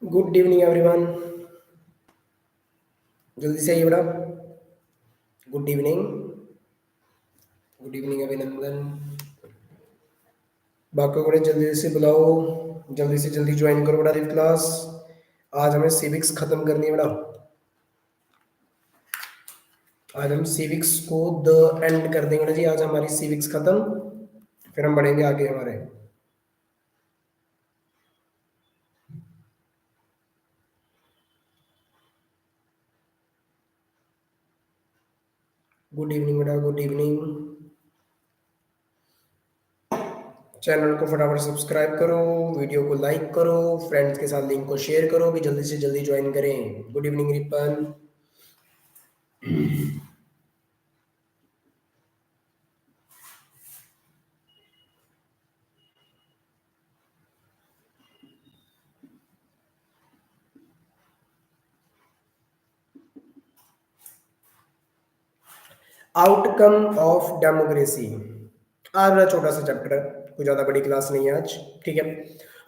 Good evening everyone. जल्दी से आइए बेटा। Good evening. गुड इवनिंग अभिनंदन। बाकी को जल्दी से बुलाओ, जल्दी से जल्दी ज्वाइन करो बेटा लाइव क्लास। आज हमें सिविक्स खत्म करनी है बेटा। आज हम सिविक्स को द एंड कर देंगे बेटा जी। आज हमारी सिविक्स खत्म, फिर हम बढ़ेंगे आगे हमारे। गुड इवनिंग बेटा, गुड इवनिंग। चैनल को फटाफट सब्सक्राइब करो, वीडियो को लाइक करो, फ्रेंड्स के साथ लिंक को शेयर करो कि जल्दी से जल्दी ज्वाइन करें। Good evening Ripon. Outcome of democracy. आज मेरा छोटा सा चैप्टर है, कोई ज़्यादा बड़ी क्लास नहीं है आज। ठीक है,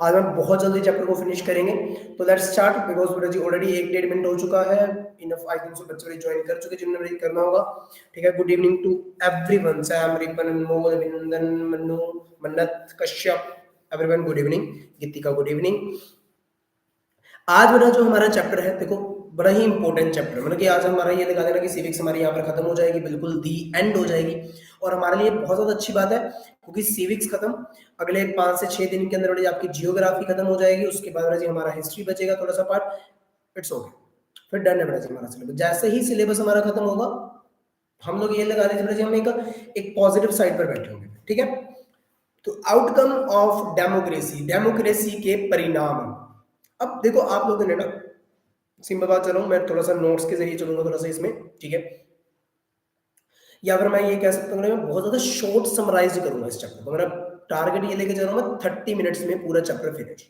आज हम बहुत जल्दी चैप्टर को फिनिश करेंगे। तो लेट्स स्टार्ट, बिकॉज बेटा जी ऑलरेडी 1-1.5 मिनट हो चुका है। इनफ आई थिंक सो बच्चे ज्वाइन कर चुके जिन्होंने भी करना होगा। ठीक है, good evening to everyone. Sam, Ripan, Anmol, Abhinandan, Mannu, Mannat, Kashyap, everyone good evening. Geetika good evening. आज मेरा जो हमारा चैप्टर है, देखो बड़ा ही इंपॉर्टेंट चैप्टर, मतलब कि आज हमारा ये लगा देना कि सिविक्स हमारी यहाँ पर खत्म हो जाएगी, बिल्कुल दी एंड हो जाएगी। और हमारे लिए बहुत ज्यादा अच्छी बात है, क्योंकि सिविक्स खत्म, अगले 5 से 6 दिन के अंदर बड़ी आपकी जियोग्राफी खत्म हो जाएगी। उसके बाद जी हमारा हिस्ट्री बचेगा थोड़ा सा पार्ट, इट्स ओके, फिर डन है बेटा जी हमारा सिलेबस। जैसे ही सिलेबस हमारा खत्म होगा, हम लोग ये लगा रहे थे हम एक पॉजिटिव साइड पर बैठे होंगे। ठीक है, तो आउटकम ऑफ डेमोक्रेसी, डेमोक्रेसी के परिणाम। अब देखो आप लोगों ने ना, सिंपल बात चलो, मैं थोड़ा सा नोट्स के जरिए चलूंगा थोड़ा सा इसमें। ठीक है, या फिर मैं ये कह सकता हूँ मैं बहुत ज्यादा शॉर्ट समराइज करूंगा इस चैप्टर को। मेरा टारगेट ये लेके चल रहा हूँ मैं 30 मिनट्स में पूरा चैप्टर फिनिश,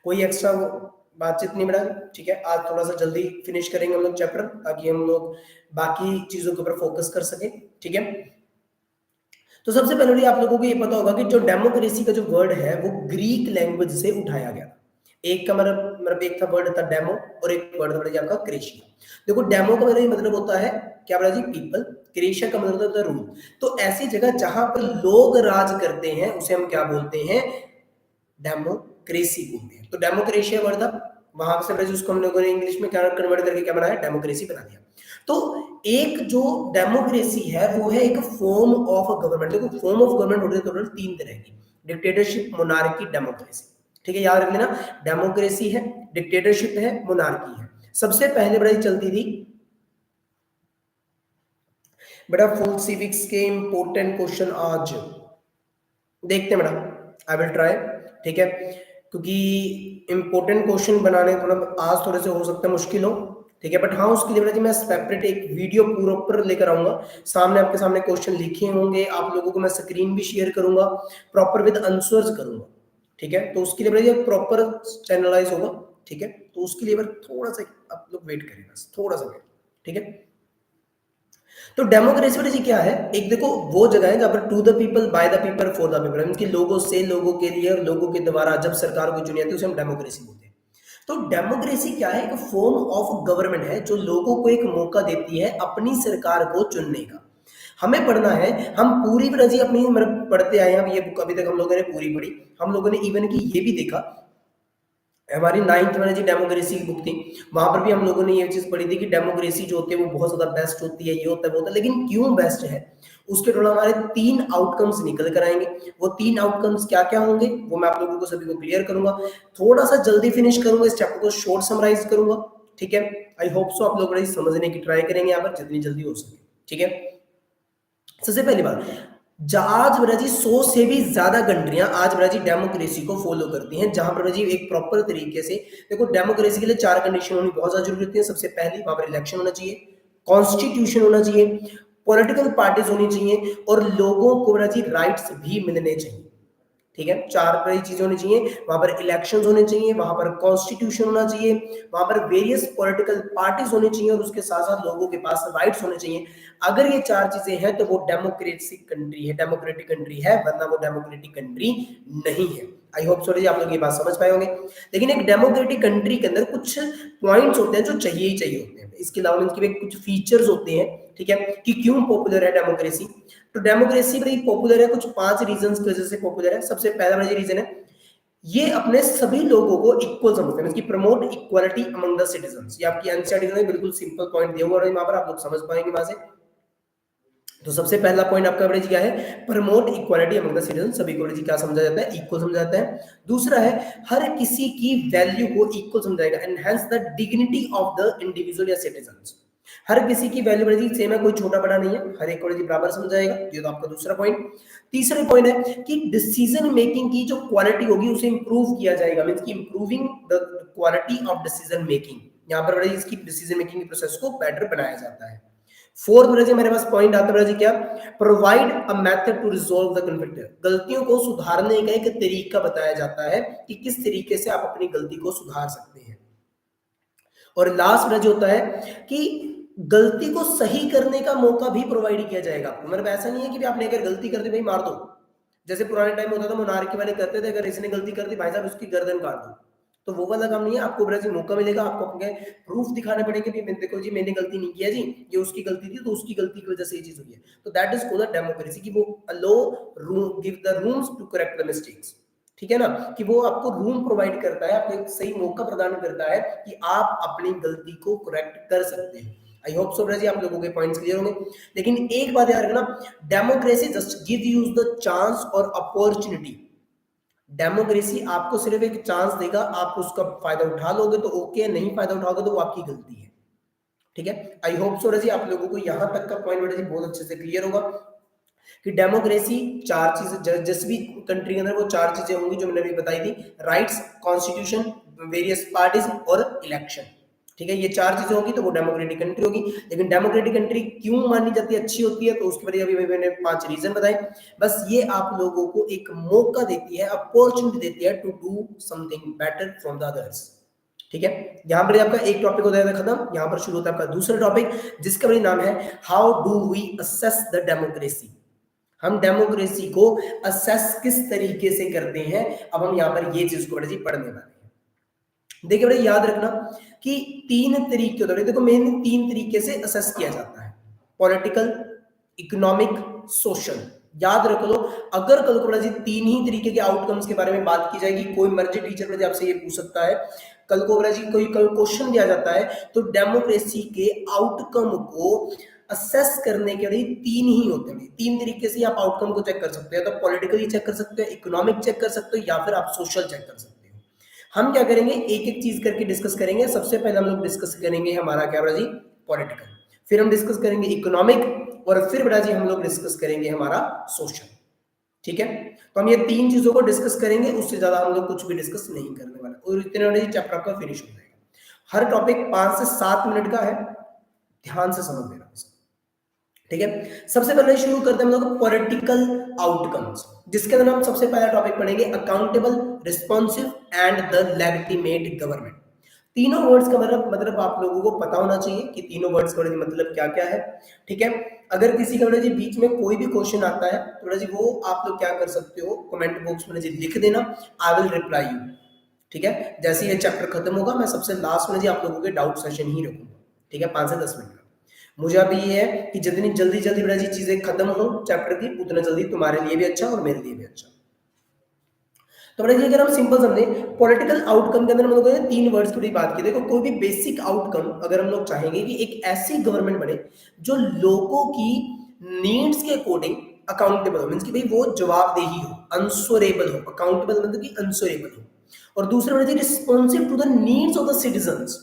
कोई एक्स्ट्रा बातचीत नहीं बढ़ा। ठीक है, आज थोड़ा सा जल्दी फिनिश करेंगे हम लोग चैप्टर, ताकि हम लोग बाकी चीजों के ऊपर फोकस कर सके। ठीक है, तो सबसे पहले आप लोगों को ये पता होगा कि जो डेमोक्रेसी का जो वर्ड है वो ग्रीक लैंग्वेज से उठाया गया। एक का मतलब एक था वर्ड था डेमो, और एक वर्ड था आपका क्रेशिया। देखो डेमो का मतलब होता है क्या बड़ा जी, पीपल। क्रेशिया का मतलब होता है रूल। तो ऐसी जगह जहां पर लोग राज करते हैं उसे हम क्या बोलते हैं, डेमोक्रेसी बोलते हैं। तो डेमोक्रेशिया वर्ड था, वहां से उसको हम लोगों ने इंग्लिश में क्या कन्वर्ट करके क्या बनाया, डेमोक्रेसी बना दिया। तो एक जो डेमोक्रेसी है वो है एक फॉर्म ऑफ गवर्नमेंट। देखो फॉर्म ऑफ गवर्नमेंट होती है टोटल 3 तरह की, डिक्टेटरशिप, मोनार्की, डेमोक्रेसी। ठीक है, याद रख लेना, डेमोक्रेसी है, डिक्टेटरशिप है, मोनार्की है। सबसे पहले बड़ा चलती थी बेटा फुल सिविक्स के इंपॉर्टेंट क्वेश्चन आज देखते हैं बेटा, आई विल ट्राई। ठीक है, क्योंकि इंपॉर्टेंट क्वेश्चन बनाने थोड़ा आज थोड़े से हो सकता है मुश्किल हो। ठीक है, बट हाँ उसके लिए बेटा जी मैं सेपरेट एक वीडियो प्रॉपर लेकर आऊंगा। सामने आपके सामने क्वेश्चन लिखे होंगे, आप लोगों को मैं स्क्रीन भी शेयर करूंगा, प्रॉपर विद आंसर्स करूंगा। ठीक है, तो उसके लिए बेटा जी प्रॉपर चैनलाइज होगा। ठीक है, तो उसके लिए थोड़ा सा आप लोग वेट करें, बस थोड़ा सा वेट। ठीक है, तो डेमोक्रेसी बेटा जी क्या है, एक देखो वो जगह है जहां पर to the people, by the people, for the people, इनके लोगों से, लोगों के लिए और लोगों के द्वारा जब सरकार को चुनी जाती है उसे हम डेमोक्रेसी बोलते हैं। तो डेमोक्रेसी क्या है, एक फॉर्म ऑफ गवर्नमेंट है जो लोगों को एक मौका देती है अपनी सरकार को चुनने का। हमें पढ़ना है, हम पूरी तरह जी अपनी मतलब पढ़ते आए हैं, ये बुक अभी तक हम लोगों ने पूरी पढ़ी। हम लोगों ने इवन की ये भी देखा, हमारी 9th में जी डेमोक्रेसी की बुक थी, वहां पर भी हम लोगों ने ये चीज पढ़ी थी कि डेमोक्रेसी जो होती है वो बहुत ज्यादा बेस्ट होती है, ये होता है वो होता है। लेकिन क्यों बेस्ट है, उसके टोटल हमारे 3 आउटकम्स निकल कर आएंगे। वो 3 आउटकम्स क्या क्या होंगे वो मैं आप लोगों को सभी को क्लियर करूंगा। थोड़ा सा जल्दी फिनिश करूंगा, इस चैप्टर को शॉर्ट समराइज करूंगा। ठीक है, आई होप सो आप लोग बड़ी समझने की ट्राई करेंगे यहाँ पर जितनी जल्दी हो सके। ठीक है, सबसे पहली बात, आज ब्रजी 100 से भी ज्यादा कंट्रियां आज ब्रजी डेमोक्रेसी को फॉलो करती हैं, जहां पर ब्रजी एक प्रॉपर तरीके से, देखो डेमोक्रेसी के लिए 4 कंडीशन होनी बहुत ज्यादा जरूरी होती है। सबसे पहली वहां पर इलेक्शन होना चाहिए, कॉन्स्टिट्यूशन होना चाहिए, पॉलिटिकल पार्टीज होनी चाहिए, और लोगों को ब्रजी राइट्स भी मिलने चाहिए। ठीक है, 4 बड़ी चीजें होनी चाहिए, वहां पर इलेक्शंस होने चाहिए, वहां पर कॉन्स्टिट्यूशन होना चाहिए, वहां पर वेरियस पॉलिटिकल पार्टीज होनी चाहिए, और उसके साथ साथ लोगों के पास राइट्स होने चाहिए। अगर ये 4 चीजें हैं तो वो डेमोक्रेटिक कंट्री है, डेमोक्रेटिक कंट्री है, वरना वो डेमोक्रेटिक कंट्री नहीं है। आई होप सो जी आप लोग ये बात समझ पाए होंगे। लेकिन एक डेमोक्रेटिक कंट्री के अंदर कुछ पॉइंट्स होते हैं जो चाहिए ही चाहिए होते हैं। इसके अलावा इनके भी कुछ फीचर्स होते हैं, ठीक है, कि क्यों पॉपुलर है डेमोक्रेसी। तो डेमोक्रेसी भाई पॉपुलर है कुछ 5 रीजंस की वजह से पॉपुलर है। सबसे पहला वाला रीजन है, ये अपने सभी लोगों को इक्वल समझते हैं, इसकी promote equality among the citizens. ये आपकी एनसीईआरटी में बिल्कुल सिंपल पॉइंट दिया हुआ है, वहां पर आप लोग समझ पाएंगे वहां से। तो सबसे पहला पॉइंट आपका बड़े जी क्या है, promote equality among the citizen. सभी को बड़े जी क्या समझा जाता है, इक्वल समझा जाता है। दूसरा है हर किसी की वैल्यू को इक्वल समझाएगा, enhance the dignity of the individual या सिटीजंस। हर किसी की वैल्यू बड़े जी सेम है, कोई छोटा बड़ा नहीं है, हर एक को बड़े जी बराबर समझाएगा। ये तो आपका दूसरा पॉइंट। तीसरा पॉइंट है कि डिसीजन मेकिंग की जो क्वालिटी होगी उसे इंप्रूव किया जाएगा, मींस की improving the quality of decision making. यहां पर बड़े इसकी डिसीजन मेकिंग की प्रोसेस को बेटर बनाया जाता है। फोर्थ बड़ा जी मेरे पास पॉइंट आता है बड़ा जी क्या, provide a method to resolve the conflict. गलतियों को सुधारने का एक तरीका बताया जाता है कि किस तरीके से आप अपनी गलती को सुधार सकते हैं। और लास्ट बड़ा जो होता है कि गलती को सही करने का मौका भी प्रोवाइड किया जाएगा आपको। मतलब ऐसा नहीं है कि आपने अगर गलती कर दी भाई मार दो, जैसे पुराने टाइम होता था मोनार्की वाले करते थे, अगर इसने गलती कर दी भाई साहब उसकी गर्दन काट दो। तो वो वाला काम नहीं है, आपको बड़ा जी मौका मिलेगा, आपको अपने प्रूफ दिखाने पड़ेंगे कि देखो जी मैंने गलती नहीं किया जी, ये उसकी गलती थी, तो उसकी गलती की वजह से ये चीज हुई है। तो दैट इज कॉल्ड डेमोक्रेसी, कि वो allow room give the rooms to correct the mistakes. ठीक है ना, कि वो आपको रूम प्रोवाइड करता है, आपको एक सही मौका प्रदान करता है कि आप अपनी गलती को करेक्ट कर सकते हैं। आई होप सो जी आप लोगों के पॉइंट्स क्लियर होंगे। लेकिन एक बात याद रखना, democracy just give you the chance और अपॉर्चुनिटी। डेमोक्रेसी आपको सिर्फ एक चांस देगा, आप उसका फायदा उठा लोगे तो ओके, नहीं फायदा उठाओगे तो वो आपकी गलती है। ठीक है, आई होप सो जी आप लोगों को यहां तक का पॉइंट जी बहुत अच्छे से क्लियर होगा कि डेमोक्रेसी चार चीजें, जिस भी कंट्री के अंदर वो चार चीजें होंगी जो मैंने अभी बताई थी, राइट्स, कॉन्स्टिट्यूशन, वेरियस पार्टीज और इलेक्शन। ठीक है, ये चार चीजें होगी तो वो डेमोक्रेटिक कंट्री होगी। लेकिन डेमोक्रेटिक कंट्री क्यों मानी जाती है, अच्छी होती है, तो उसके बारे में अभी मैंने 5 रीजन बताए। बस ये आप लोगों को एक मौका देती है, अपॉर्चुनिटी देती है to do something better from the others. ठीक है, यहां पर आपका एक टॉपिक हो जाएगा खत्म, यहां पर शुरू होता है आपका दूसरा टॉपिक, जिसका भी नाम है how do we assess the democracy. हम डेमोक्रेसी को असेस किस तरीके से करते हैं, अब हम यहाँ पर ये चीज को बड़े जी पढ़ने वाले हैं। देखिए बड़े याद रखना कि 3 तरीके होते हैं, देखो मेन 3 तरीके से असेस किया जाता है, पॉलिटिकल, इकोनॉमिक, सोशल। याद रख लो, अगर कल को बड़ा जी 3 ही तरीके के आउटकम्स के बारे में बात की जाएगी, कोई मर्जी टीचर बड़ा जी आपसे ये पूछ सकता है, कल को बड़ा जी कोई क्वेश्चन दिया जाता है तो डेमोक्रेसी के आउटकम को असेस करने के लिए 3 ही होते हैं। 3 तरीके से आप आउटकम को चेक कर सकते हो, तो पॉलिटिकली चेक कर सकते हो, इकोनॉमिक चेक कर सकते हो, या फिर आप सोशल चेक कर सकते हो। हम क्या करेंगे, एक एक चीज करके डिस्कस करेंगे। सबसे पहले हम लोग डिस्कस करेंगे हमारा क्या बड़ा जी, पॉलिटिकल, फिर हम डिस्कस करेंगे इकोनॉमिक, और फिर बड़ा जी हम लोग डिस्कस करेंगे हमारा सोशल। ठीक है, तो हम ये 3 चीजों को डिस्कस करेंगे, उससे ज्यादा हम लोग कुछ भी डिस्कस नहीं करने वाले, और इतने बड़े चैप्टर आपका फिनिश हो जाएगा। हर टॉपिक 5 से 7 मिनट का है, ध्यान से समझ लेना। ठीक है, सबसे पहले शुरू करते हैं हम लोग पॉलिटिकल आउटकम्स, जिसके अंदर हम सबसे पहला टॉपिक पढ़ेंगे accountable, responsive and the legitimate government. तीनों वर्ड्स का मतलब आप लोगों को पता होना चाहिए कि तीनों वर्ड्स का मतलब क्या क्या है। ठीक है, अगर किसी का जी बीच में कोई भी क्वेश्चन आता है तो जी वो आप लोग क्या कर सकते हो, कमेंट बॉक्स में जी लिख देना, आई विल रिप्लाई यू। ठीक है, जैसे ये चैप्टर खत्म होगा मैं सबसे लास्ट में जी आप लोगों के डाउट सेशन ही रखूंगा। ठीक है, 5 से 10 मिनट का। मुझे अभी ये है कि जितनी जल्दी जल्दी बड़ा जी चीजें खत्म हो चैप्टर की, उतना जल्दी तुम्हारे लिए भी अच्छा और मेरे लिए भी अच्छा। तो बड़ा जी अगर हम सिंपल समझे, पॉलिटिकल आउटकम के अंदर हम लोगों ने 3 वर्ड्स की बात की। देखो कोई भी बेसिक आउटकम अगर हम लोग चाहेंगे कि एक ऐसी गवर्नमेंट बने जो लोगों की नीड्स के अकॉर्डिंग अकाउंटेबल हो, मींस कि भाई वो जवाबदेही हो, आंसरेबल हो। अकाउंटेबल मतलब कि आंसरेबल हो। और दूसरा बड़ा जी responsive to the needs of the citizens,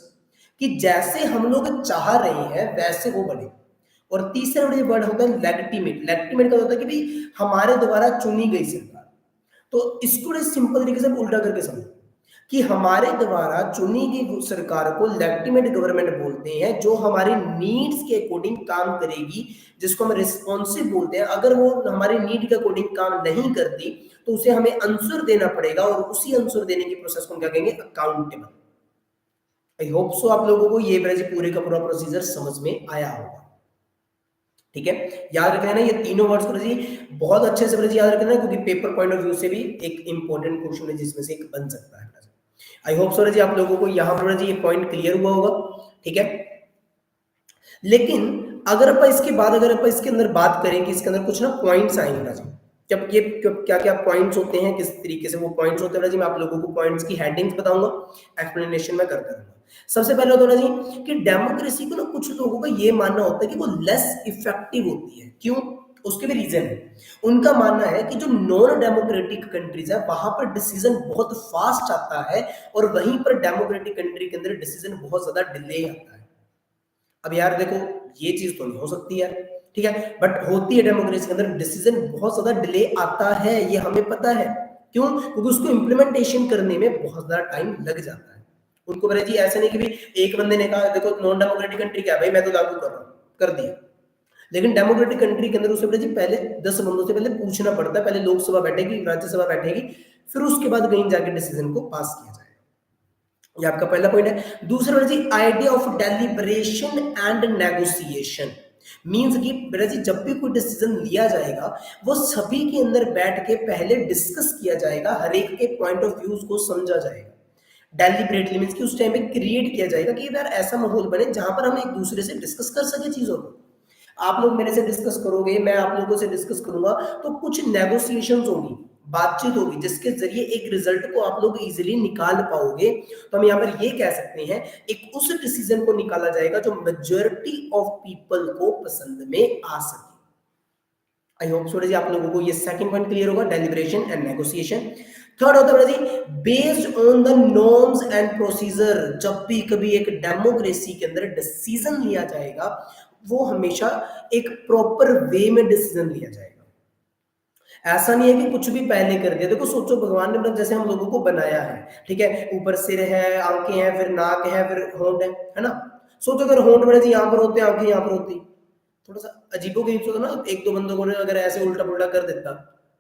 कि जैसे हम लोग चाह रहे हैं वैसे वो बने। और तीसरा वर्ड होता है लेजिटिमेट। लेजिटिमेट का होता है कि भाई हमारे द्वारा चुनी गई सरकार। तो इसको सिंपल तरीके से उल्टा करके समझो कि हमारे द्वारा चुनी गई सरकार को लेजिटिमेट गवर्नमेंट बोलते हैं, जो हमारी नीड्स के अकॉर्डिंग काम करेगी, जिसको हम रिस्पॉन्सिव बोलते हैं। अगर वो हमारी नीड के अकॉर्डिंग काम नहीं करती तो उसे हमें आंसर देना पड़ेगा, और उसी आंसर देने की प्रोसेस को हम क्या कहेंगे, अकाउंटेबल। आई होप सो आप लोगों को ये पूरे का पूरा प्रोसीजर समझ में आया होगा। ठीक है, याद रखना है ना ये तीनों वर्ड्स को जी बहुत अच्छे से जी याद रखना है, क्योंकि पेपर पॉइंट ऑफ व्यू से भी एक इंपॉर्टेंट क्वेश्चन है जिसमें से एक बन सकता है। आई होप सो जी आप लोगों को यहाँ पर जी ये पॉइंट क्लियर हुआ होगा, ठीक है। लेकिन अगर अपन इसके बाद अगर अपन इसके अंदर बात करें कि इसके अंदर कुछ ना पॉइंट्स आएंगे ना जी, जब ये क्या क्या पॉइंट्स होते हैं, किस तरीके से वो पॉइंट्स होते हैं ना जी, मैं आप लोगों को पॉइंट्स की हेडिंग्स बताऊंगा, एक्सप्लेनेशन में करता रहूंगा। सबसे पहले तो ना जी कि डेमोक्रेसी को ना कुछ लोगों का ये मानना होता है कि वो लेस इफेक्टिव होती है। क्यों? उसके भी रीजन है। उनका मानना है कि जो नॉन डेमोक्रेटिक कंट्रीज है वहां पर डिसीजन बहुत फास्ट आता है और वहीं पर डेमोक्रेटिक कंट्री के अंदर डिसीजन बहुत ज्यादा डिले आता है। अब यार देखो ये चीज तो नहीं हो सकती है, ठीक है, बट होती है डेमोक्रेसी के अंदर, डिसीजन बहुत ज्यादा डिले आता है, ये हमें पता है। क्यों? क्योंकि उसको इम्प्लीमेंटेशन करने में बहुत ज्यादा टाइम लग जाता है। उनको बोले जी ऐसा नहीं कि भाई एक बंदे ने कहा देखो नॉन डेमोक्रेटिक कंट्री क्या है भाई मैं तो लागू कर रहा हूँ, कर दिया। लेकिन डेमोक्रेटिक कंट्री के अंदर उसे बोले जी पहले 10 बंदों से पहले पूछना पड़ता है, पहले लोकसभा बैठेगी, राज्यसभा बैठेगी, फिर उसके बाद कहीं जाके डिसीजन को पास किया जाएगा। ये आपका पहला पॉइंट है। दूसरा जी idea of deliberation and negotiation means कि बेटा जी जब भी कोई डिसीजन लिया जाएगा वो सभी के अंदर बैठ के पहले डिस्कस किया जाएगा, हर एक के पॉइंट ऑफ व्यूज को समझा जाएगा। डेलिब्रेटली मींस कि उस टाइम पे क्रिएट किया जाएगा कि यार ऐसा माहौल बने जहां पर हम एक दूसरे से डिस्कस कर सके चीजों को। आप लोग मेरे से डिस्कस करोगे, मैं आप लोगों से डिस्कस करूंगा, तो कुछ नेगोशिएशंस होगी, बातचीत होगी, जिसके जरिए एक रिजल्ट को आप लोग इजीली निकाल पाओगे। तो हम यहाँ पर ये कह सकते हैं एक उस डिसीजन को निकाला जाएगा जो मेजॉरिटी ऑफ पीपल को पसंद में आ सके। आई होप सो जी आप लोगों को ये सेकंड पॉइंट क्लियर होगा, डेलिब्रेशन एंड नेगोशिएशन। थर्ड होता है जी based on the norms and procedure. जब भी कभी एक डेमोक्रेसी के अंदर डिसीजन लिया जाएगा वो हमेशा एक प्रॉपर वे में डिसीजन लिया जाएगा। ऐसा नहीं है कि कुछ भी पहले कर दिया। देखो सोचो भगवान ने मतलब जैसे हम लोगों को बनाया है, ठीक है, ऊपर सिर है, आंखें हैं, फिर नाक है, फिर होंठ है ना। सोचो अगर होंठ बड़े जी यहाँ पर होते, आंखें यहाँ पर होती, थोड़ा सा अजीबोगरीब सा होता ना, एक दो बंदों को अगर ऐसे उल्टा पुल्टा कर देता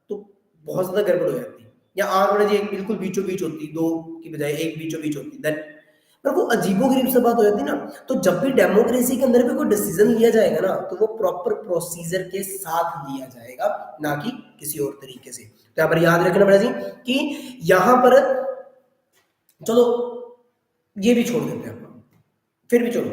तो बहुत ज्यादा गड़बड़ हो जाती। या आंख बड़े जी एक बिल्कुल बीचों बीच होती, दो की बजाय एक बीचों बीच होती, देन पर वो अजीबोगरीब सा बात हो जाती ना। तो जब भी डेमोक्रेसी के अंदर भी कोई डिसीजन लिया जाएगा ना तो वो प्रॉपर प्रोसीजर के साथ लिया जाएगा, ना कि किसी और तरीके से। तो यहाँ पर याद रखना पड़ेगा जी कि यहाँ पर चलो ये भी छोड़ देते हैं, फिर भी चलो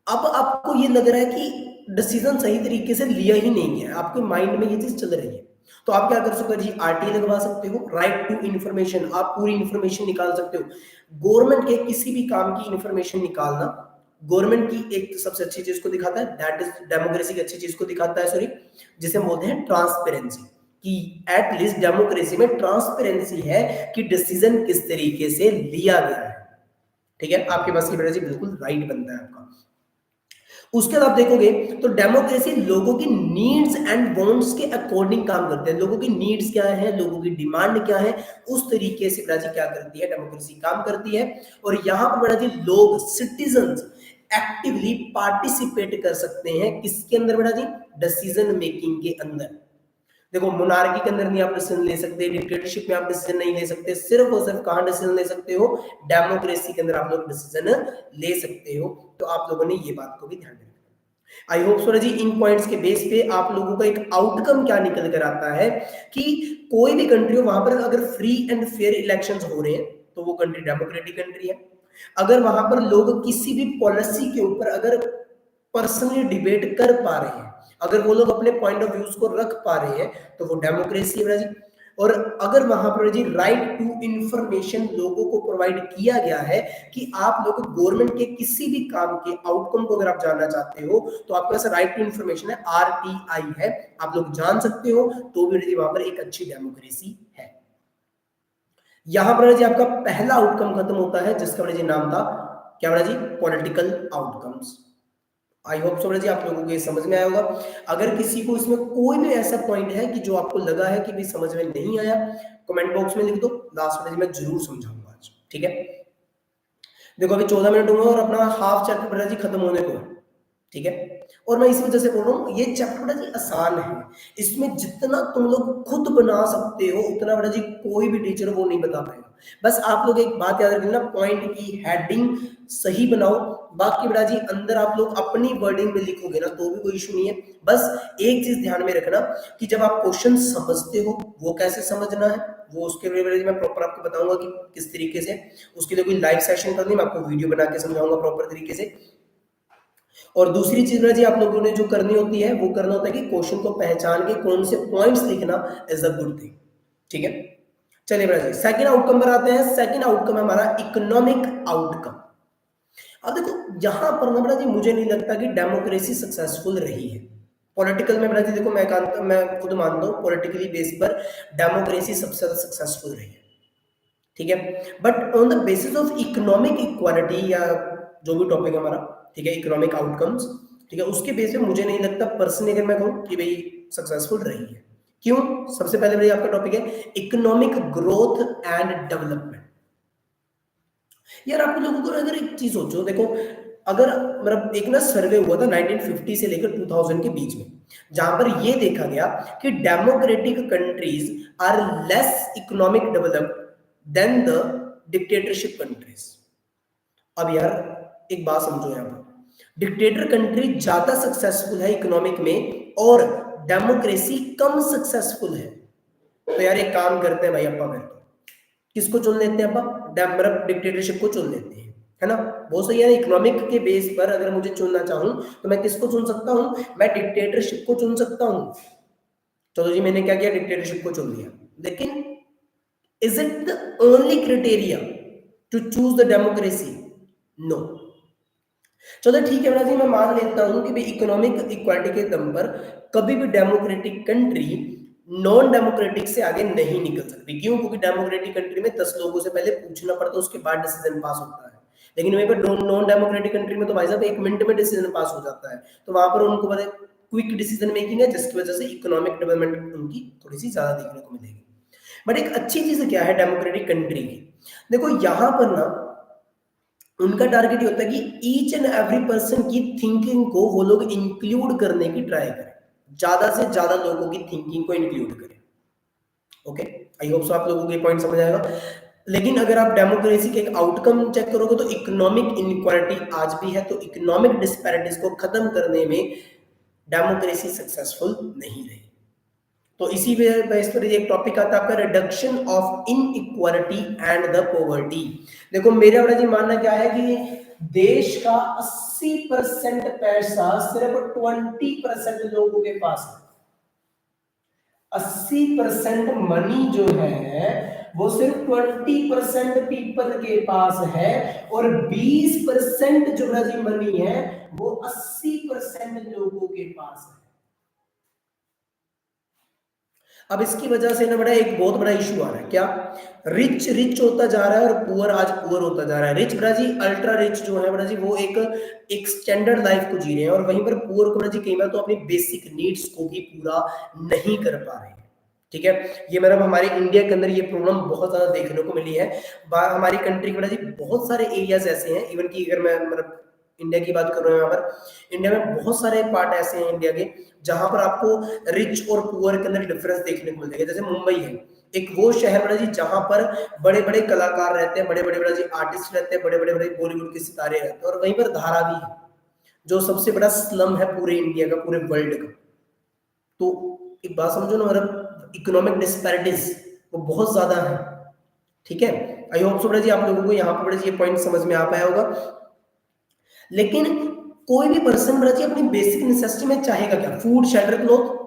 अब आपको ये लग रहा है कि डिसीजन सही तरीके से लिया ही नहीं है, आपके माइंड में ये चीज चल रही है, तो आप क्या कर सकते हो जी आरटीआई लगवा सकते हो, राइट टू इन्फॉर्मेशन, आप पूरी इन्फॉर्मेशन निकाल सकते हो। गवर्नमेंट के किसी भी काम की इन्फॉर्मेशन निकालना गवर्नमेंट की एक सबसे अच्छी चीज को दिखाता है, दैट इज डेमोक्रेसी की अच्छी चीज को दिखाता है, सॉरी, जिसे हम बोलते हैं ट्रांसपेरेंसी, कि एटलीस्ट डेमोक्रेसी में ट्रांसपेरेंसी है कि डिसीजन किस तरीके से लिया गया है। ठीक है, आपके पास की जी बिल्कुल राइट बनता है आपका। उसके बाद आप देखोगे तो डेमोक्रेसी लोगों की नीड्स एंड वांट्स के अकॉर्डिंग काम करते हैं। लोगों की नीड्स क्या है, लोगों की डिमांड क्या है, उस तरीके से बड़ा जी क्या करती है डेमोक्रेसी काम करती है। और यहाँ पर बड़ा जी लोग सिटीजन्स एक्टिवली पार्टिसिपेट कर सकते हैं किसके अंदर बड़ा जी, डिसीजन मेकिंग के अंदर। देखो मोनार्की के अंदर नहीं आप डिसीजन ले सकते, डिक्टेटरशिप में आप डिसीजन नहीं ले सकते, सिर्फ और सिर्फ कहां डिसीजन ले सकते हो, डेमोक्रेसी के अंदर आप लोग डिसीजन ले सकते हो। तो आप लोगों ने ये बात को भी ध्यान रखना। आई होप सो जी इन पॉइंट्स के बेस पे आप लोगों का एक आउटकम क्या निकल कर आता है कि कोई भी कंट्री हो वहां पर अगर फ्री एंड फेयर इलेक्शंस हो रहे हैं तो वो कंट्री डेमोक्रेटिक कंट्री है। अगर वहां पर लोग किसी भी पॉलिसी के ऊपर अगर पर्सनली डिबेट कर पा रहे हैं, अगर वो लोग अपने पॉइंट ऑफ व्यूज को रख पा रहे हैं तो वो डेमोक्रेसी है जी। और अगर वहां पर जी राइट टू इंफॉर्मेशन लोगों को प्रोवाइड किया गया है कि आप लोग गवर्नमेंट के किसी भी काम के आउटकम को अगर आप जानना चाहते हो तो आपके पास राइट टू इंफॉर्मेशन है, आरटीआई है, आप लोग जान सकते हो, तो भी जी वहां पर एक अच्छी डेमोक्रेसी है। यहां पर जी आपका पहला आउटकम खत्म होता है जिसका जी नाम था क्या बड़ा जी, political outcomes. I hope so जी आप लोगों को ये समझ में आया होगा। अगर किसी को इसमें कोई भी ऐसा पॉइंट है कि जो आपको लगा है कि भी समझ में नहीं आया, कमेंट बॉक्स में लिख दो, लास्ट में मैं जरूर समझाऊंगा आज, ठीक है। देखो अभी 14 मिनट हुए और अपना हाफ चैप्टर जी खत्म होने को है, ठीक है। और मैं इसी वजह से बोल रहा हूँ ये चैप्टर बड़ा जी आसान है, इसमें जितना तुम लोग खुद बना सकते हो उतना बड़ा जी कोई भी टीचर वो नहीं बता पाएगा। बस आप लोग एक बात याद रखना, पॉइंट की हेडिंग सही बनाओ, बाकी बड़ा जी अंदर आप लोग अपनी वर्डिंग में लिखोगे ना तो भी कोई इशू नहीं है। बस एक चीज ध्यान में रखना कि जब आप क्वेश्चन समझते हो वो कैसे समझना है, वो उसके लिए मैं प्रॉपर आपको बताऊंगा कि किस तरीके से। उसके लिए कोई लाइव सेशन करनी मैं आपको वीडियो बना के समझाऊंगा प्रॉपर तरीके से। और दूसरी चीज जी आप लोगों ने जो करनी होती है वो करना होता है कि क्वेश्चन को पहचान के कौन से पॉइंट्स लिखना इज अ गुड थिंग, ठीक है। चलिए बड़ा जी सेकंड आउटकम पर आते हैं। सेकंड आउटकम है हमारा इकोनॉमिक आउटकम। अब देखो यहां पर ना बड़ा जी मुझे नहीं लगता कि डेमोक्रेसी सक्सेसफुल रही है पॉलिटिकल में। बड़ा जी देखो मैं खुद मानता हूं पॉलिटिकली बेस पर डेमोक्रेसी सबसे ज्यादा सक्सेसफुल रही है, ठीक है। But on the basis of economic equality या जो भी टॉपिक है हमारा, ठीक है, इकोनॉमिक आउटकम्स, ठीक है, उसके बेस पे मुझे नहीं लगता पर्सनली अगर मैं कहूँ कि भाई सक्सेसफुल रही है। क्यों? सबसे पहले भाई आपका टॉपिक है इकोनॉमिक ग्रोथ एंड डेवलपमेंट। यार आप लोगों को अगर एक चीज सोचो, देखो अगर मतलब एक ना सर्वे हुआ था 1950 से लेकर 2000 के बीच में, जहां पर ये देखा गया कि democratic countries are less economic developed than the dictatorship countries. अब यार एक बात समझो, यहां पर डिक्टेटर कंट्री ज्यादा सक्सेसफुल है इकोनॉमिक में और डेमोक्रेसी कम सक्सेसफुल है। तो यार एक काम करते हैं भाई अपन में किसको चुन लेते हैं, अपन डिक्टेटरशिप को चुन लेते हैं, है ना। बहुत सही है। इकोनॉमिक के बेस पर अगर मुझे चुनना चाहूं तो मैं किसको चुन सकता हूं, मैं डिक्टेटरशिप को चुन सकता हूं। चलो जी मैंने क्या किया, डिक्टेटरशिप को चुन लिया। लेकिन is it the only criteria to choose the democracy? No. चलो ठीक है जी मैं मान लेता हूं कि भाई इकोनॉमिक इक्वालिटी के दम पर कभी भी डेमोक्रेटिक कंट्री नॉन डेमोक्रेटिक से आगे नहीं निकल सकती। क्यों? क्योंकि डेमोक्रेटिक कंट्री में 10 लोगों से पहले पूछना पड़ता है, उसके बाद डिसीजन पास होता है। लेकिन वहीं पर नॉन डेमोक्रेटिक कंट्री में तो भाई साहब 1 मिनट में डिसीजन पास हो जाता है। तो वहां पर उनको बड़े क्विक डिसीजन मेकिंग है, जिसकी वजह से इकोनॉमिक डेवलपमेंट उनकी थोड़ी सी ज्यादा देखने को मिलेगी। बट एक अच्छी चीज क्या है डेमोक्रेटिक कंट्री की, देखो यहां पर ना उनका टारगेट ये होता है कि ईच एंड एवरी पर्सन की थिंकिंग को वो लोग इंक्लूड करने की ट्राई करें, ज्यादा से ज्यादा लोगों की थिंकिंग को इंक्लूड करें। ओके, आई होप सो आप लोगों को ये पॉइंट समझ आएगा। लेकिन अगर आप डेमोक्रेसी के एक आउटकम चेक करोगे तो इकोनॉमिक इनइक्वालिटी आज भी है, तो इकोनॉमिक डिस्पैरिटीज को खत्म करने में डेमोक्रेसी सक्सेसफुल नहीं रही। तो इसी बेस पर एक टॉपिक आता है आपका reduction of inequality and the poverty. देखो मेरा बड़ा जी मानना क्या है कि देश का 80% पैसा सिर्फ 20% लोगों के पास है। 80% मनी जो है वो सिर्फ 20% पीपल के पास है, और 20% जो बड़ा जी मनी है वो 80% लोगों के पास है। अब इसकी वजह से ना बड़ा एक बहुत बड़ा इशू आ रहा है, क्या? रिच रिच होता जा रहा है और पुअर आज पुअर होता जा रहा है। रिच बड़ा जी अल्ट्रा रिच जो है बड़ा जी वो एक स्टैंडर्ड लाइफ को जी रहे हैं, और वहीं पर पुअर को बड़ा जी कई बार तो अपनी बेसिक नीड्स को भी पूरा नहीं कर पा रहे हैं। ठीक है, ये मतलब हमारे इंडिया के अंदर ये प्रॉब्लम बहुत ज्यादा देखने को मिली है। हमारी कंट्री के बड़ा जी बहुत सारे एरियाज ऐसे हैं, इवन की अगर मैं मतलब इंडिया की बात कर रहा हूँ, यहाँ पर इंडिया में बहुत सारे पार्ट ऐसे हैं इंडिया के जहां पर आपको रिच और पुअर के अंदर डिफरेंस देखने को मिलेगा। जैसे मुंबई है एक वो शहर बड़ा जी जहां पर बड़े बड़े कलाकार रहते हैं, बड़े बड़े बड़ा जी आर्टिस्ट रहते हैं, बड़े बड़े बड़े बॉलीवुड के सितारे रहते हैं, और वहीं पर धारावी है जो सबसे बड़ा स्लम है पूरे इंडिया का, पूरे वर्ल्ड का। तो एक बात समझो ना, मतलब इकोनॉमिक डिस्पैरिटीज वो बहुत ज्यादा है। ठीक है, आई होप सो बड़ा जी आप लोगों को यहाँ पर बड़ा जी ये पॉइंट समझ में आ पाया होगा। लेकिन कोई भी पर्सन बड़ा जी अपनी बेसिक नेसेसिटी में चाहेगा क्या? फूड, शेल्टर, क्लॉथ,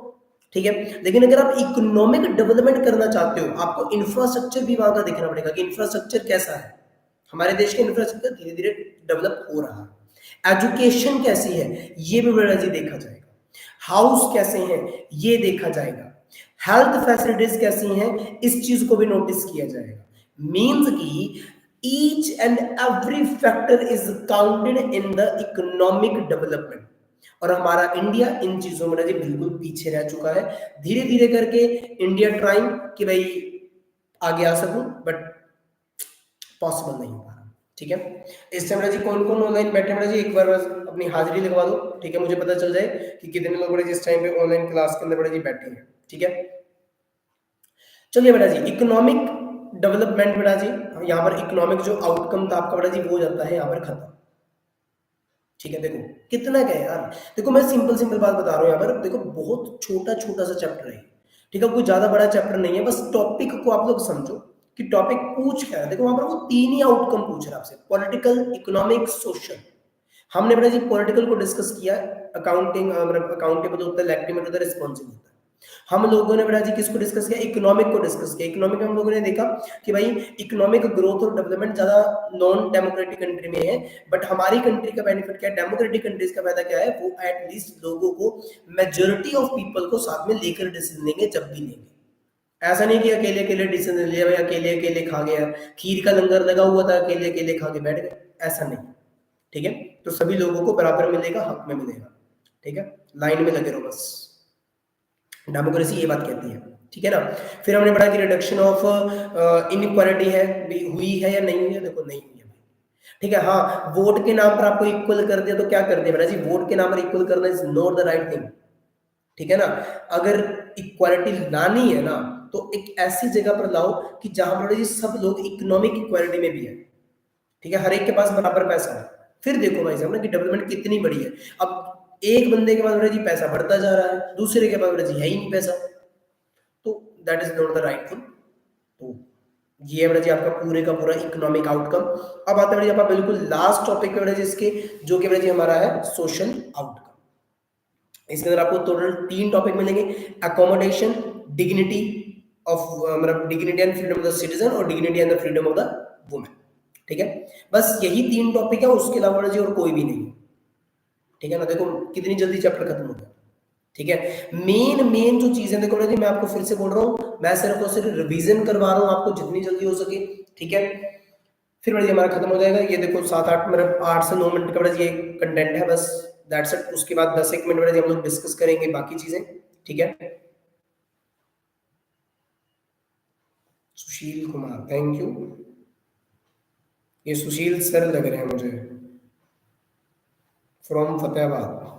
ठीक है। लेकिन अगर आप इकोनॉमिक डेवलपमेंट करना चाहते हो आपको इंफ्रास्ट्रक्चर भी वहां का देखना पड़ेगा कि इंफ्रास्ट्रक्चर कैसा है। हमारे देश का इंफ्रास्ट्रक्चर धीरे धीरे डेवलप हो रहा है। एजुकेशन कैसी है ये भी बड़ा जी देखा जाएगा। हाउस कैसे हैं ये देखा जाएगा। हेल्थ फैसिलिटीज कैसी हैं इस चीज को भी नोटिस किया जाएगा। मीन्स की each and every factor is counted in the economic development। और हमारा इंडिया इन चीजों में जी बिल्कुल पीछे रह चुका है। धीरे धीरे करके इंडिया ट्राइंग कि भाई आगे आ सकूं, बट पॉसिबल नहीं हो पा रहा। ठीक है। इस टाइम जी कौन कौन ऑनलाइन बैठे हैं जी, एक बार बस अपनी हाजिरी लगवा दो, ठीक है, मुझे पता चल जाए कि कितने लोग बड़े जिस टाइम पे ऑनलाइन क्लास के अंदर बड़े जी बैठे हैं। ठीक है, चलिए बेटा जी, इकोनॉमिक डेवलपमेंट बेटा जी, यहाँ पर इकोनॉमिक जो आउटकम था आपका बेटा जी वो हो जाता है यहाँ पर खत्म। ठीक है, देखो कितना क्या है यार, देखो मैं सिंपल सिंपल बात बता रहा हूँ यहाँ पर, देखो बहुत छोटा छोटा सा चैप्टर है, ठीक है, कोई ज्यादा बड़ा चैप्टर नहीं है, बस टॉपिक को आप लोग समझो कि टॉपिक पूछ क्या है। देखो वहां पर वो तीन ही आउटकम पूछ रहा है आपसे, पॉलिटिकल, इकोनॉमिक, सोशल। हमने बेटा जी पॉलिटिकल को डिस्कस किया, अकाउंटिंग मतलब अकाउंटेबल होता है, इलेक्टिमेट होता है, रिस्पॉन्सिबल होता है। हम लोगों ने बेटा जी किसको डिस्कस किया, इकोनॉमिक को डिस्कस किया। इकोनॉमिक में हम लोगों ने देखा कि भाई इकोनॉमिक ग्रोथ और डेवलपमेंट ज्यादा नॉन डेमोक्रेटिक कंट्री में है, बट हमारी कंट्री का बेनिफिट क्या है, डेमोक्रेटिक कंट्रीज का फायदा क्या है, वो एटलीस्ट लोगों को, मेजोरिटी ऑफ पीपल को साथ में लेकर डिसीजन लेंगे जब भी लेंगे। ऐसा नहीं कि अकेले अकेले डिसीजन लिया भाई, अकेले अकेले खा गया, खीर का लंगर लगा हुआ था, अकेले अकेले खा के बैठ गए, ऐसा नहीं। ठीक है, तो सभी लोगों को बराबर मिलेगा, हक में मिलेगा। ठीक है, लाइन में लगे रहो बस, डेमोक्रेसी ये बात कहती है। ठीक है ना। फिर हमने पढ़ा कि रिडक्शन ऑफ इनइक्वालिटी है भी हुई है या नहीं हुई है, देखो नहीं हुई है भाई। ठीक है, हाँ वोट के नाम पर आपको इक्वल कर दिया तो क्या कर दिया बेटा जी, वोट के नाम पर इक्वल करना is not the right thing. ठीक है ना, अगर इक्वालिटी लानी है ना तो एक ऐसी जगह पर लाओ कि जहां पर जी सब लोग इकोनॉमिक इक्वालिटी में भी है। ठीक है, हर एक के पास बराबर पैसा है, फिर देखो भाई साहब ना कि डेवलपमेंट कितनी बड़ी है। अब एक बंदे के पास बेटा जी पैसा बढ़ता जा रहा है, दूसरे के पास बेटा जी है ही नहीं पैसा, तो that is not the right thing. तो ये है बेटा जी आपका पूरे का पूरा इकोनॉमिक आउटकम। अब आता है बेटा जी आपका बिल्कुल लास्ट टॉपिक पे बेटा जी इसके, जो कि बेटा जी हमारा है सोशल आउटकम। इसके अंदर आपको टोटल तीन टॉपिक मिलेंगे, अकोमोडेशन, डिग्निटी ऑफ मतलब dignity and freedom of the citizen, और dignity and the freedom of the women. ठीक है, बस यही तीन टॉपिक है, उसके अलावा जी और कोई भी नहीं। ठीक है ना, देखो कितनी जल्दी चैप्टर खत्म हो गया। ठीक है, मेन मेन जो चीजें देखो जी, मैं आपको फिर से बोल रहा हूँ, मैं सिर्फ और सिर्फ रिवीजन करवा रहा हूँ आपको जितनी जल्दी हो सके। ठीक है, फिर बड़ा जी हमारा खत्म हो जाएगा। ये देखो 7-8 मतलब 8 से 9 मिनट का बड़ा जी ये कंटेंट है बस, दैट्स इट। उसके बाद 10-1 मिनट बड़ा जी हम लोग डिस्कस करेंगे बाकी चीजें। ठीक है, सुशील कुमार, थैंक यू। ये सुशील सर लग रहे हैं मुझे, फ्रॉम फतेहाबाद।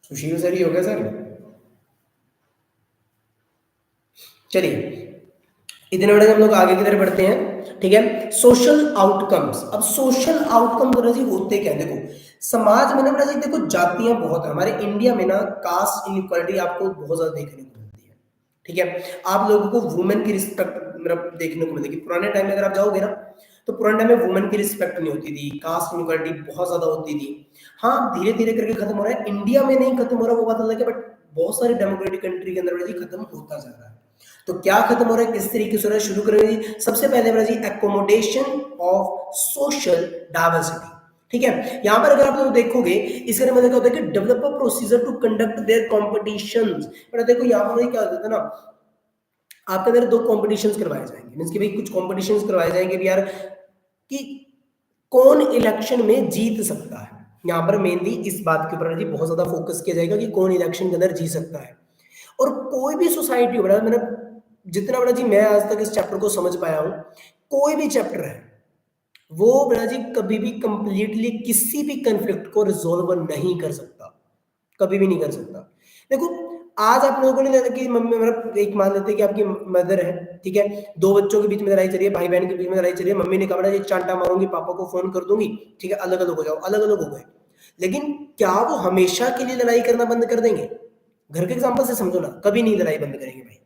सुशील सर ही हो गया सर। चलिए इतने बड़े हम लोग आगे की तरफ बढ़ते हैं। ठीक है, सोशल आउटकम्स। अब सोशल आउटकम तो जी होते क्या, देखो समाज में ना बेटा जी देखो जातियां बहुत है हमारे इंडिया में ना, कास्ट इनइक्वालिटी आपको बहुत ज्यादा देखने को मिलती है। ठीक है, आप लोगों को वुमेन की रिस्पेक्ट मतलब देखने को मिलेगी। पुराने टाइम में अगर आप जाओगे ना तो पुराने टाइम में वुमेन की रिस्पेक्ट नहीं होती थी, कास्ट इनइक्वालिटी बहुत ज्यादा होती थी। हाँ धीरे धीरे करके खत्म हो रहा है, इंडिया में नहीं खत्म हो रहा वो बात अलग है, बट बहुत सारी डेमोक्रेटिक कंट्री के अंदर बेटा जी खत्म होता जा रहा है। तो क्या खत्म हो रहा है, किस तरीके से हो रहा है, शुरू करेंगे सबसे पहले बेटा जी एकोमोडेशन ऑफ सोशल डाइवर्सिटी। ठीक है, यहां पर अगर आप लोग देखोगे इसका मतलब क्या होता है कि develop a procedure to conduct their competitions. बेटा देखो यहां पर क्या होता है ना, आपके अंदर दो कॉम्पिटिशंस करवाए जाएंगे, मींस कि भाई कुछ कॉम्पिटिशंस करवाए जाएंगे भी यार कि कौन इलेक्शन में जीत सकता है। यहां पर मेनली इस बात के ऊपर जी बहुत ज्यादा फोकस किया जाएगा कि कौन इलेक्शन के अंदर जीत सकता है। और कोई भी सोसाइटी बड़ा मैंने जितना बड़ा जी मैं आज तक इस चैप्टर को समझ पाया हूं, कोई भी चैप्टर है वो बड़ा जी कभी भी कंप्लीटली किसी भी कंफ्लिक्ट को रिजोल्व नहीं कर सकता, कभी भी नहीं कर सकता। देखो आज आप लोगों ने लगा कि मम्मी मतलब एक मान लेते हैं कि आपकी मदर है, ठीक है, दो बच्चों के बीच में लड़ाई चल रही है, भाई बहन के बीच में लड़ाई चल रही है, मम्मी ने कहा बेटा ये चांटा मारूंगी, पापा को फोन कर दूंगी, ठीक है अलग अलग हो जाओ, अलग अलग हो गए। लेकिन क्या वो हमेशा के लिए लड़ाई करना बंद कर देंगे? घर के एग्जाम्पल से समझो ना, कभी नहीं लड़ाई बंद करेंगे भाई।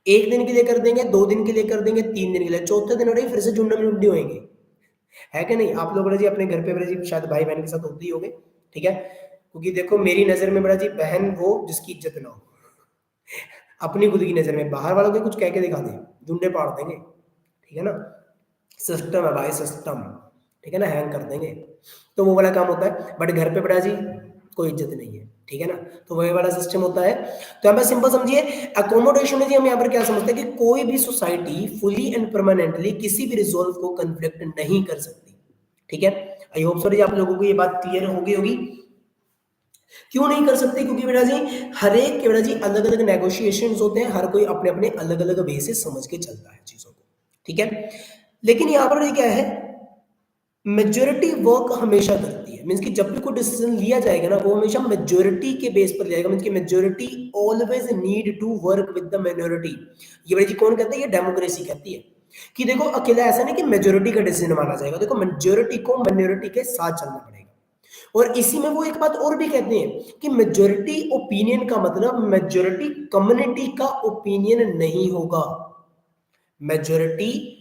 एक दिन के लिए कर देंगे, 2 दिन के लिए कर देंगे, 3 दिन के लिए, चौथे दिन फिर से झुंडा में मुंडी होंगे। है कि नहीं? आप लोग बड़ा जी अपने घर पे बड़ा जी शायद भाई बहन के साथ होते ही होंगे। ठीक है, क्योंकि देखो मेरी नजर में बड़ा जी बहन वो जिसकी इज्जत ना हो, अपनी खुद की नजर में, बाहर वालों के कुछ कह के दिखा दे झुंडे पाड़ देंगे। ठीक है ना, सिस्टम है भाई सिस्टम। ठीक है ना, हैंग कर देंगे, तो वो वाला काम होता है। बट घर पे बड़ा जी कोई इज्जत नहीं है। ठीक है ना, तो वही वाला सिस्टम होता है। तो यहाँ पे सिंपल समझिए, अकोमोडेशन में जी हम यहाँ पर क्या समझते हैं कि कोई भी सोसाइटी फुली एंड परमानेंटली किसी भी रिजोल्व को कन्फ्लिक्ट नहीं कर सकती। ठीक है, आई होप सर आप लोगों को ये बात क्लियर होगी। क्यों नहीं कर सकते? क्योंकि बेटा जी हर एक के बेटा जी अलग अलग नेगोशिएशंस होते हैं, हर कोई अपने अपने अलग अलग वे से समझ के चलता है चीजों को। ठीक है, लेकिन यहाँ पर क्या है, मेजोरिटी वर्क हमेशा करती है, मीन्स कि जब भी कोई डिसीजन लिया जाएगा ना वो हमेशा मेजोरिटी के बेस पर जाएगा, मीन्स कि majority always need to work with the minority. ये बड़ी जी कौन कहता है, ये डेमोक्रेसी कहती है कि देखो अकेला ऐसा नहीं कि मेजोरिटी का डिसीजन माना जाएगा, देखो मेजोरिटी को माइनॉरिटी के साथ चलना पड़ेगा। और इसी में वो एक बात और भी कहते हैं कि मेजोरिटी ओपिनियन का मतलब मेजोरिटी कम्युनिटी का ओपिनियन नहीं होगा। मेजोरिटी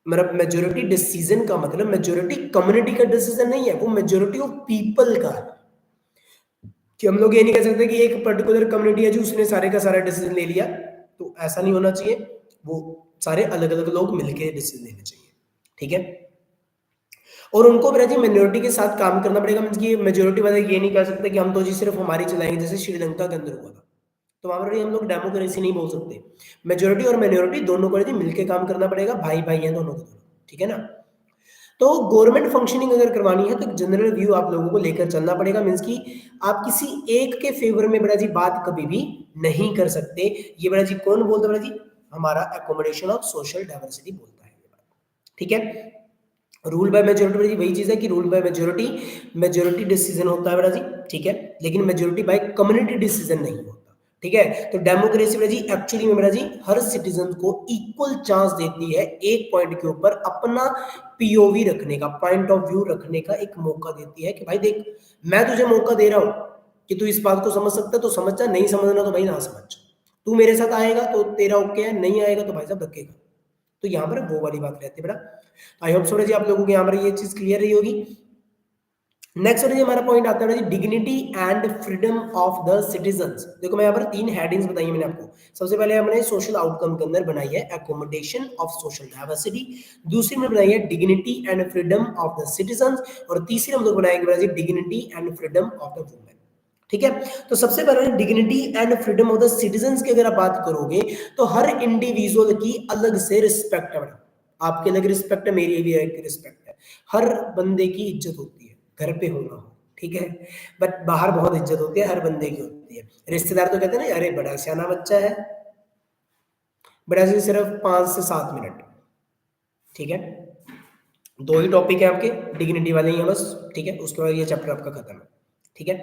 मतलब मेजोरिटी डिसीजन का मतलब मेजोरिटी कम्युनिटी का डिसीजन नहीं है, वो मेजोरिटी ऑफ पीपल का है। कि हम लोग ये नहीं कह सकते कि एक पर्टिकुलर कम्युनिटी है जो उसने सारे का सारा डिसीजन ले लिया, तो ऐसा नहीं होना चाहिए, वो सारे अलग अलग लोग मिलकर डिसीजन लेने चाहिए, ठीक है। और उनको भी जी माइनॉरिटी के साथ काम करना पड़ेगा, मींस कि मेजोरिटी वाले ये नहीं कह सकते कि हम तो जी सिर्फ हमारी चलाएंगे, जैसे श्रीलंका के अंदर हुआ था, तो वहां पर हम लोग डेमोक्रेसी नहीं बोल सकते, मेजोरिटी और माइनॉरिटी दोनों को जी मिलकर काम करना पड़ेगा, भाई भाई हैं दोनों के दोनों, ठीक है ना। तो गवर्नमेंट फंक्शनिंग अगर करवानी है तो जनरल व्यू आप लोगों को लेकर चलना पड़ेगा, मींस कि आप किसी एक के फेवर में बड़ा जी बात कभी भी नहीं कर सकते। ये बड़ा जी कौन बोलता है बड़ा जी, हमारा एकोमोडेशन ऑफ सोशल डाइवर्सिटी बोलता है, ठीक है। रूल बाय मेजोरिटी बड़ा जी वही चीज है कि rule by majority, majority decision होता है बड़ा जी, ठीक है, लेकिन मेजोरिटी बाय कम्युनिटी डिसीजन नहीं होता, ठीक है। तो डेमोक्रेसी बड़ा जी एक्चुअली में बड़ा जी हर सिटीजन को इक्वल चांस देती है एक पॉइंट के ऊपर अपना पीओवी रखने का, पॉइंट ऑफ व्यू रखने का एक मौका देती है कि भाई देख मैं तुझे मौका दे रहा हूं कि तू इस बात को समझ सकता है तो समझ जा, नहीं समझना तो भाई ना समझ, तू मेरे साथ आएगा तो तेरा ओके है, नहीं आएगा तो भाई साहब रखेगा। तो यहाँ पर वो वाली बात रहती है बेटा। आई होप सो जी आप लोगों को यहाँ पर ये चीज क्लियर रही होगी। नेक्स्ट जी हमारा पॉइंट आता है dignity and freedom of the citizens. देखो मैं यहाँ पर तीन हेडिंग्स बताई मैंने आपको। सबसे पहले हमने सोशल आउटकम के अंदर बनाई है एकोमोडेशन ऑफ सोशल डाइवर्सिटी, दूसरी में बनाई है dignity and freedom of the citizens, और तीसरी हम लोग बनाएंगे dignity and freedom of the women, ठीक है। तो सबसे पहले dignity and freedom of the citizens की अगर आप बात करोगे तो हर इंडिविजुअल की अलग से रिस्पेक्ट है, आपकी अलग रिस्पेक्ट है, मेरी भी एक रिस्पेक्ट है, हर बंदे की इज्जत होती है, घर पे हो ना हो, ठीक है, बट बाहर बहुत इज्जत होती है, हर बंदे की होती है। रिश्तेदार तो कहते हैं ना अरे बड़ा सियाना बच्चा है, बड़ा से सिर्फ 5 से 7 मिनट, ठीक है। दो ही टॉपिक है आपके डिग्निटी वाले ही हैं बस, ठीक है, उसके बाद ये चैप्टर आपका खत्म है, ठीक है।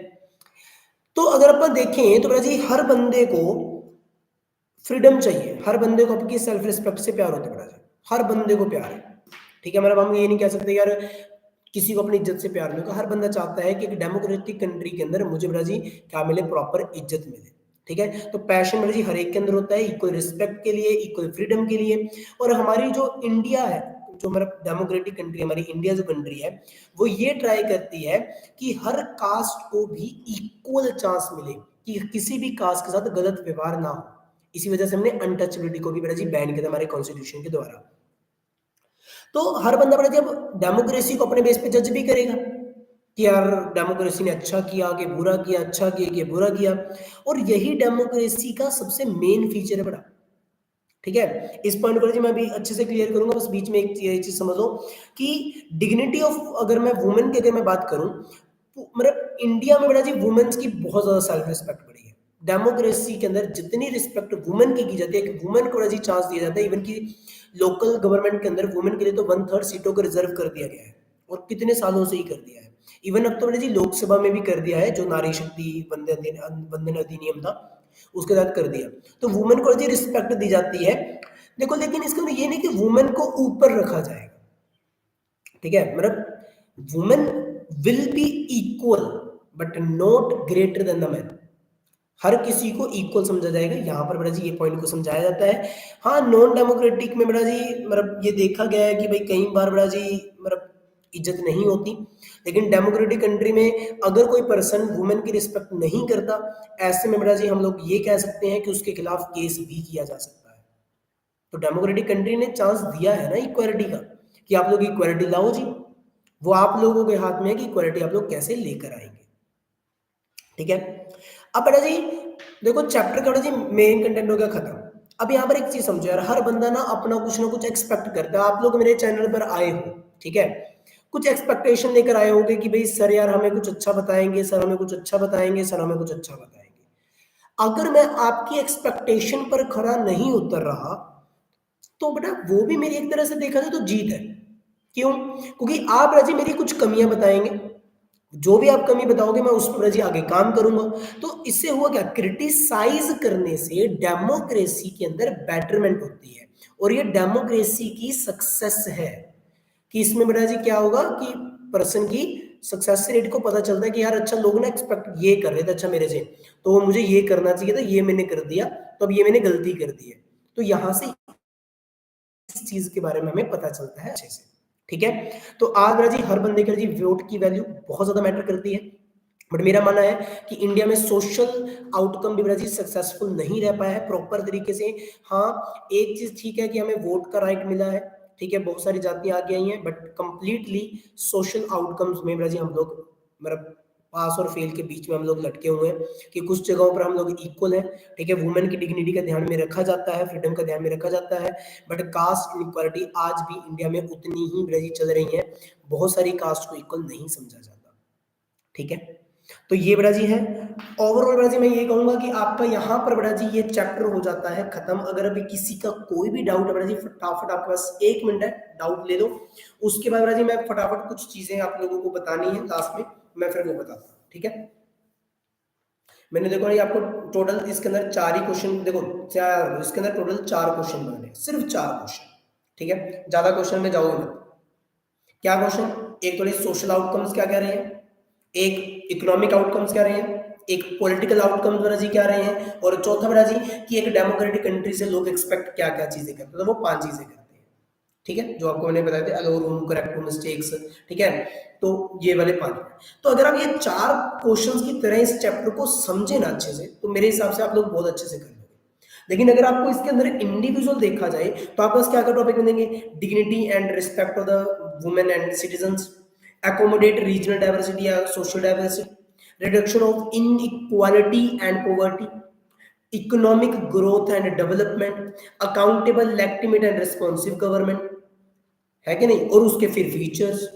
तो अगर अपन देखें तो जी हर बंदे को फ्रीडम चाहिए, हर बंदे को आपकी सेल्फ रिस्पेक्ट से प्यार होता है, हर बंदे को प्यार है, ठीक है। मतलब हम ये नहीं कह सकते यार किसी को अपनी इज्जत से प्यार नहीं होगा, हर बंदा चाहता है कि एक डेमोक्रेटिक कंट्री के अंदर मुझे बड़ा जी क्या मिले, प्रॉपर इज्जत मिले, ठीक है। तो पैशन बड़ा जी हर एक के अंदर होता है, इक्वल रिस्पेक्ट के लिए, इक्वल फ्रीडम के लिए। और हमारी जो इंडिया है, जो मतलब डेमोक्रेटिक कंट्री, हमारी इंडिया जो कंट्री है, वो ये ट्राई करती है कि हर कास्ट को भी इक्वल चांस मिले, कि किसी भी कास्ट के साथ गलत व्यवहार ना हो। इसी वजह से हमने अनटचेबिलिटी को भी बड़ा जी बैन किया था हमारे कॉन्स्टिट्यूशन के द्वारा। तो हर बंदा बड़ा जब डेमोक्रेसी को अपने बेस पे जज भी करेगा कि यार डेमोक्रेसी ने अच्छा किया कि बुरा किया, अच्छा किया कि बुरा किया, और यही डेमोक्रेसी का सबसे मेन फीचर है बड़ा, ठीक है। इस पॉइंट को जी मैं अभी अच्छे से क्लियर करूंगा, बस बीच में एक ये चीज समझ लो कि डिग्निटी ऑफ, अगर मैं वुमेन की अगर मैं बात करूं तो मतलब इंडिया में बड़ा जी वुमेन्स की बहुत ज्यादा सेल्फ रिस्पेक्ट बढ़ी है। डेमोक्रेसी के अंदर जितनी रिस्पेक्ट वुमेन की जाती है, एक वुमेन को बड़ा जी चांस दिया जाता है, इवन की लोकल गवर्नमेंट के अंदर वुमेन के लिए तो 1/3 सीटों को रिजर्व कर दिया गया है, और कितने सालों से ही कर दिया है। इवन अब तो बड़ा जी लोकसभा में भी कर दिया है, जो नारी शक्ति वंदन अधिनियम था उसके तहत कर दिया। तो वुमेन को जी रिस्पेक्ट दी जाती है। देखो लेकिन इसका ये नहीं कि वुमेन को ऊपर रखा जाएगा, ठीक है, मतलब women will be equal but not greater than the man, हर किसी को इक्वल समझा जाएगा, यहाँ पर बड़ा जी ये पॉइंट को समझाया जाता है। हाँ नॉन डेमोक्रेटिक में बड़ा जी मतलब ये देखा गया है कि भाई कई बार बड़ा जी मतलब इज्जत नहीं होती, लेकिन डेमोक्रेटिक कंट्री में अगर कोई पर्सन वुमेन की रिस्पेक्ट नहीं करता, ऐसे में बड़ा जी हम लोग ये कह सकते हैं कि उसके खिलाफ केस भी किया जा सकता है। तो डेमोक्रेटिक कंट्री ने चांस दिया है ना इक्वालिटी का, कि आप लोग इक्वालिटी लाओ जी, वो आप लोगों के हाथ में है कि इक्वालिटी आप लोग कैसे लेकर आएंगे, ठीक है। अब बेटा जी देखो चैप्टर का जी मेन कंटेंट हो गया खत्म। अब यहाँ पर एक चीज समझो यार, हर बंदा ना कुछ एक्सपेक्ट करता है। आप लोग मेरे चैनल पर आए हो, ठीक है, कुछ एक्सपेक्टेशन लेकर आए होंगे कि भाई सर यार हमें कुछ अच्छा बताएंगे, सर हमें कुछ अच्छा बताएंगे, सर हमें कुछ अच्छा बताएंगे। अगर मैं आपकी एक्सपेक्टेशन पर खरा नहीं उतर रहा तो बेटा वो भी मेरी एक तरह से देखा जाए तो जीत है। क्यों? क्योंकि आप राजी मेरी कुछ कमियाँ बताएँगे, जो भी आप कमी बताओगे मैं उस पर राजी आगे काम करूँगा। तो इससे हुआ क्या? क्रिटिसाइज़ करने से डेमोक्रेसी के अंदर बेटरमेंट होती है और ये डेमोक्रेसी की सक्सेस है। कि इसमें बेटा जी क्या होगा कि पर्सन की सक्सेस रेट को पता चलता है कि यार अच्छा लोग ना एक्सपेक्ट ये कर रहे थे अच्छा मेरे से, तो मुझे ये करना चाहिए था, ये मैंने कर दिया, तो अब ये मैंने गलती कर दी है। तो यहाँ से इस चीज़ के बारे में हमें पता चलता है अच्छे से, ठीक है? तो आज बेटा जी हर बंदे के लिए जी वोट की वैल्यू बहुत ज़्यादा मैटर करती है। बट मेरा मानना है कि इंडिया में सोशल आउटकम भी बेटा जी सक्सेसफुल नहीं रह पाया है प्रॉपर तरीके से। हाँ, एक चीज़ ठीक है कि हमें वोट का राइट मिला है, ठीक है? बहुत सारी जातियाँ आगे आई हैं, बट कंप्लीटली सोशल आउटकम्स में बेटा जी हम लोग मतलब पास और फेल के बीच में हम लोग लटके हुए हैं कि कुछ जगहों पर हम लोग इक्वल हैं, ठीक है? वुमेन की डिग्निटी का ध्यान में रखा जाता है, फ्रीडम का ध्यान में रखा जाता है, बट कास्ट इनइक्वालिटी आज भी इंडिया में उतनी ही बेटा जी चल रही है। बहुत सारी कास्ट को इक्वल नहीं समझा जाता, ठीक है? तो ये बड़ा जी है। ओवरऑल बड़ा जी मैं ये कहूँगा कि आपका यहाँ पर बड़ा जी ये चैप्टर हो जाता है खत्म। अगर अभी किसी का कोई भी डाउट है बड़ा जी फटाफट आपके पास 1 मिनट है, डाउट ले लो। उसके बाद बड़ा जी मैं फटाफट कुछ चीज़ें आप लोगों को बतानी है लास्ट में, मैं फिर वो बताता हूँ, ठीक है? मैंने देखो ये आपको टोटल इसके अंदर 4 ही क्वेश्चन देखो 4 इसके अंदर टोटल 4 क्वेश्चन बनाने हैं, सिर्फ 4 क्वेश्चन, ठीक है? ज़्यादा क्वेश्चन में जाओगे मत। क्या क्वेश्चन? एक तो ये सोशल आउटकम्स क्या कह रहे हैं, एक इकोनॉमिक आउटकम्स क्या रहे हैं, एक पॉलिटिकल आउटकम्स बड़ा जी क्या रहे हैं, और चौथा बड़ा जी कि एक डेमोक्रेटिक कंट्री से लोग एक्सपेक्ट क्या क्या चीजें करते हैं, तो वो 5 चीजें करते हैं, ठीक है? जो आपको मैंने बताया था अलो रूम करेक्ट मिस्टेक्स, ठीक है? तो ये वाले 5। तो अगर आप ये 4 क्वेश्चंस की तरह इस चैप्टर को समझे ना अच्छे से, तो मेरे हिसाब से आप लोग बहुत अच्छे से कर लोगे। लेकिन अगर आपको इसके अंदर इंडिविजुअल देखा जाए तो आपके पास क्या क्या टॉपिक मिलेंगे? Dignity and respect of the women and citizens, accommodate regional diversity या social diversity, reduction of inequality and poverty, economic growth and development, accountable, legitimate and responsive government, है कि नहीं? और उसके फिर फीचर्स।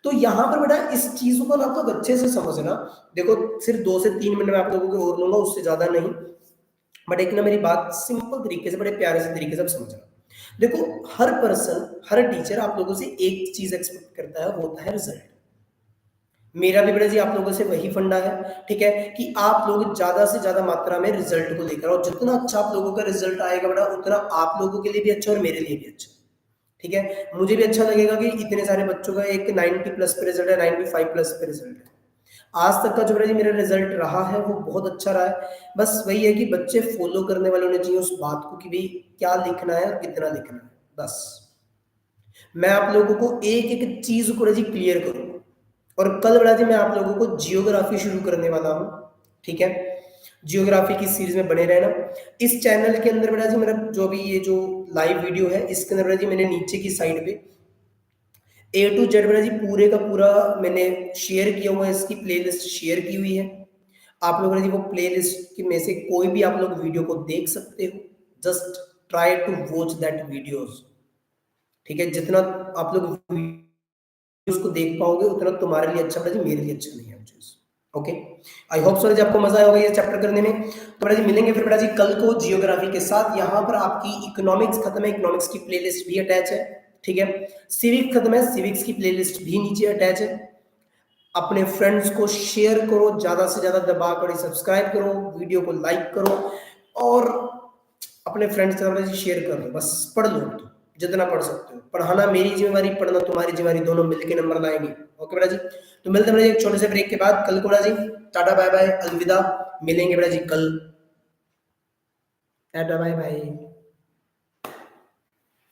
तो यहाँ पर बेटा इस चीज़ों को ना आप लोग अच्छे से समझना। देखो सिर्फ 2 से 3 मिनट में आप लोगों को और लूँगा, उससे ज़्यादा नहीं। बट एक ना मेरी बात सिंपल तरीके से, बड़े प्यारे से तरीके से आप समझना। देखो हर पर्सन, हर टीचर आप लोगों से एक चीज़ एक्सपेक्ट करता है, वो होता है रिजल्ट। मेरा भी बेटा जी आप लोगों से वही फंडा है, ठीक है? कि आप लोग ज़्यादा से ज़्यादा मात्रा में रिजल्ट को लेकर आओ। जितना अच्छा आप लोगों का रिजल्ट आएगा बेटा, उतना आप लोगों के लिए भी अच्छा और मेरे लिए भी अच्छा, ठीक है? मुझे भी अच्छा लगेगा कि इतने सारे बच्चों का एक 90 प्लस पे रिजल्ट है, 95 प्लस पे रिजल्ट है। आज तक का जो बेटा जी मेरा रिजल्ट रहा है वो बहुत अच्छा रहा है। बस वही है कि बच्चे फॉलो करने वाले होने चाहिए उस बात को कि भई क्या लिखना है और कितना लिखना है, बस। मैं आप लोगों को एक-एक चीज़ को जी क्लियर करूँगा। और कल बड़ा जी मैं आप लोगों को जियोग्राफी शुरू करने वाला हूँ, ठीक है? जियोग्राफी की सीरीज में बने रहना। इस चैनल के अंदर बेटा जी मेरा जो भी ये जो लाइव वीडियो है, इसके अंदर बेटा जी मैंने नीचे की साइड पे ए टू जेड बेटा जी पूरे का पूरा मैंने शेयर किया हुआ है, इसकी प्लेलिस्ट शेयर की हुई है। आप लोगों ने जी वो प्लेलिस्ट में से कोई भी आप लोग वीडियो को देख सकते हो। Just try to watch that videos, ठीक है? जितना आप लोग उसको देख पाओगे उतना तुम्हारे लिए अच्छा पड़ेगा, मेरे लिए अच्छा नहीं है वो चीज़। ओके, आई होप सो आपको मजा आया होगा ये चैप्टर करने में। तो बेटा जी मिलेंगे फिर बेटा जी कल को जियोग्राफी के साथ। यहाँ पर आपकी इकोनॉमिक्स खत्म है, इकोनॉमिक्स की प्लेलिस्ट भी अटैच है, ठीक है? सिविक खत्म है, सिविक्स की प्लेलिस्ट भी नीचे अटैच है। अपने फ्रेंड्स को शेयर करो, ज़्यादा से ज़्यादा दबा कर सब्सक्राइब करो, वीडियो को लाइक करो और अपने फ्रेंड्स के साथ शेयर कर दो। बस पढ़ लो तो जितना पढ़ सकते हो। पढ़ाना मेरी जिम्मेवारी, पढ़ना तुम्हारी जिम्मेवारी, दोनों मिलकर नंबर लाएंगे। ओके बेटा जी, तो मिलते हैं बेटा जी एक छोटे से ब्रेक के बाद कल को बेटा जी। टाटा बाय बाय, अलविदा, मिलेंगे बेटा जी कल। Tata bye bye.